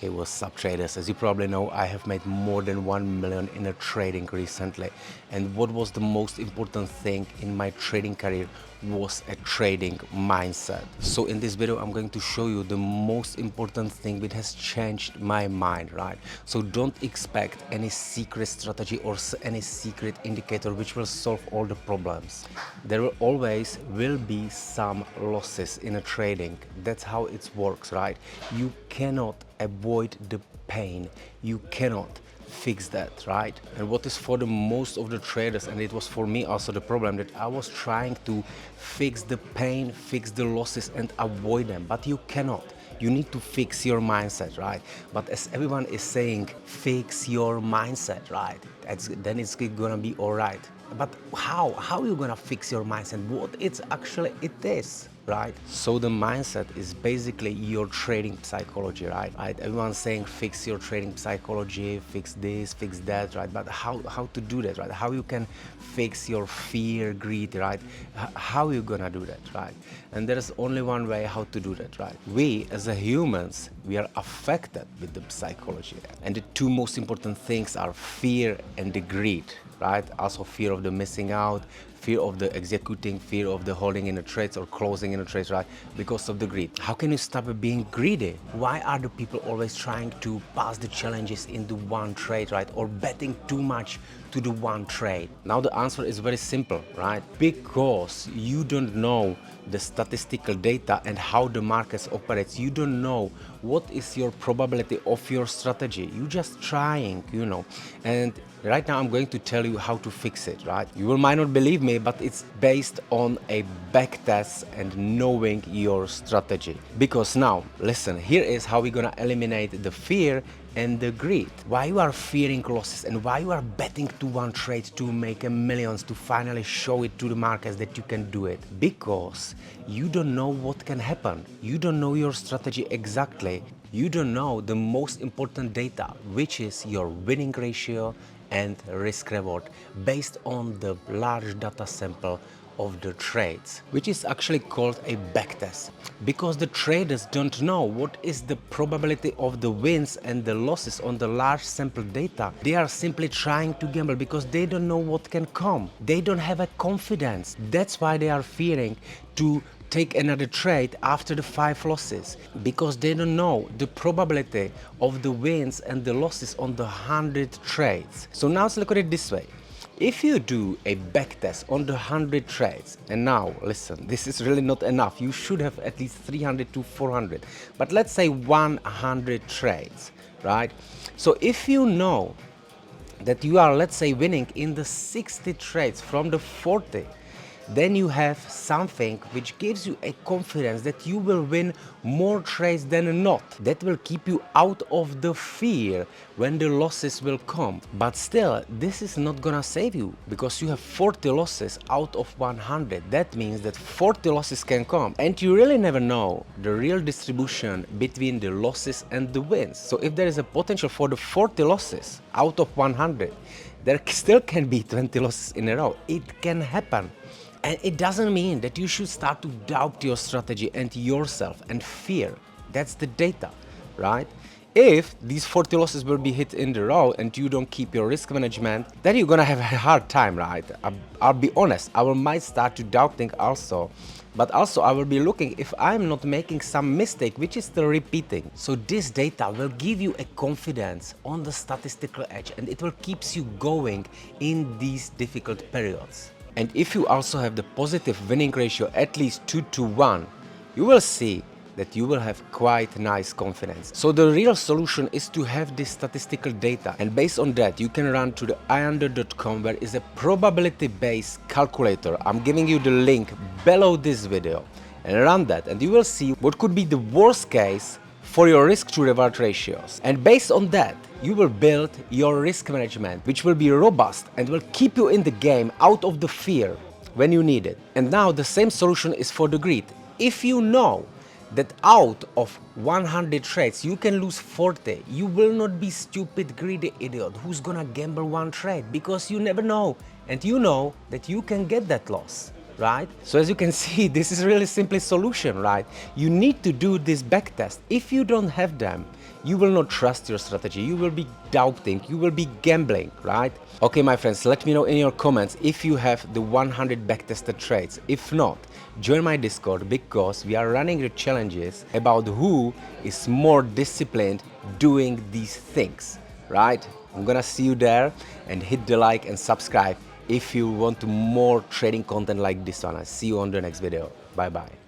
Hey, what's up traders? As you probably know, I have made more than 1 million in a trading recently. And what was the most important thing in my trading career was a trading mindset. So in this video, I'm going to show you the most important thing which has changed my mind, right? So don't expect any secret strategy or any secret indicator which will solve all the problems. There will always be some losses in a trading. That's how it works, right? You cannot avoid the pain. You cannot fix that, right? And what is for the most of the traders, and it was for me also the problem, that I was trying to fix the pain, fix the losses and avoid them, but you cannot. You need to fix your mindset, right? But as everyone is saying, fix your mindset, right? Then it's gonna be all right. But how are you gonna fix your mindset? What it's actually it is, right? So the mindset is basically your trading psychology, right? Everyone's saying fix your trading psychology, fix this, fix that, right? But how to do that, right? How you can fix your fear, greed, right? How you gonna do that, right? And there's only one way how to do that, right? We as a humans, we are affected with the psychology, and the two most important things are fear and the greed, right? Also fear of the missing out, fear of the executing, fear of the holding in the trades or closing in the trades, right? Because of the greed. How can you stop being greedy? Why are the people always trying to pass the challenges into one trade, right? Or betting too much to the one trade? Now the answer is very simple, right? Because you don't know the statistical data and how the markets operates. You don't know what is your probability of your strategy. You just trying, and right now I'm going to tell you how to fix it, right? You might not believe me, but it's based on a backtest and knowing your strategy. Because now, listen, here is how we're gonna eliminate the fear and the greed. Why you are fearing losses and why you are betting to one trade to make millions, to finally show it to the markets that you can do it. Because you don't know what can happen. You don't know your strategy exactly. You don't know the most important data, which is your winning ratio and risk reward based on the large data sample of the trades, which is actually called a backtest, because the traders don't know what is the probability of the wins and the losses on the large sample data. They are simply trying to gamble because they don't know what can come. They don't have a confidence. That's why they are fearing to take another trade after the 5 losses, because they don't know the probability of the wins and the losses on the 100 trades. So now let's look at it this way. If you do a backtest on the 100 trades, and now listen, this is really not enough. You should have at least 300 to 400, but let's say 100 trades, right? So if you know that you are, let's say, winning in the 60 trades from the 40, then you have something which gives you a confidence that you will win more trades than not. That will keep you out of the fear when the losses will come. But still, this is not gonna save you, because you have 40 losses out of 100. That means that 40 losses can come, and you really never know the real distribution between the losses and the wins. So if there is a potential for the 40 losses out of 100, there still can be 20 losses in a row. It can happen. And it doesn't mean that you should start to doubt your strategy and yourself and fear. That's the data, right? If these 40 losses will be hit in the row and you don't keep your risk management, then you're gonna have a hard time, right? I'll be honest, I might start to doubting also. But also I will be looking if I'm not making some mistake, which is still repeating. So this data will give you a confidence on the statistical edge, and it will keeps you going in these difficult periods. And if you also have the positive winning ratio at least 2 to 1, you will see that you will have quite nice confidence. So the real solution is to have this statistical data, and based on that you can run to the iunder.com, where is a probability based calculator. I'm giving you the link below this video, and run that, and you will see what could be the worst case for your risk to reward ratios. And based on that, you will build your risk management, which will be robust and will keep you in the game out of the fear when you need it. And now the same solution is for the greed. If you know that out of 100 trades you can lose 40, you will not be stupid greedy idiot who's gonna gamble one trade, because you never know, and you know that you can get that loss. right? So as you can see, this is really simply solution, right? You need to do this backtest. If you don't have them, you will not trust your strategy, you will be doubting, you will be gambling, right? Okay, my friends, let me know in your comments if you have the 100 backtested trades. If not, join my Discord, because we are running the challenges about who is more disciplined doing these things, right? I'm gonna see you there, and hit the like and subscribe if you want more trading content like this one. I'll see you on the next video. Bye bye.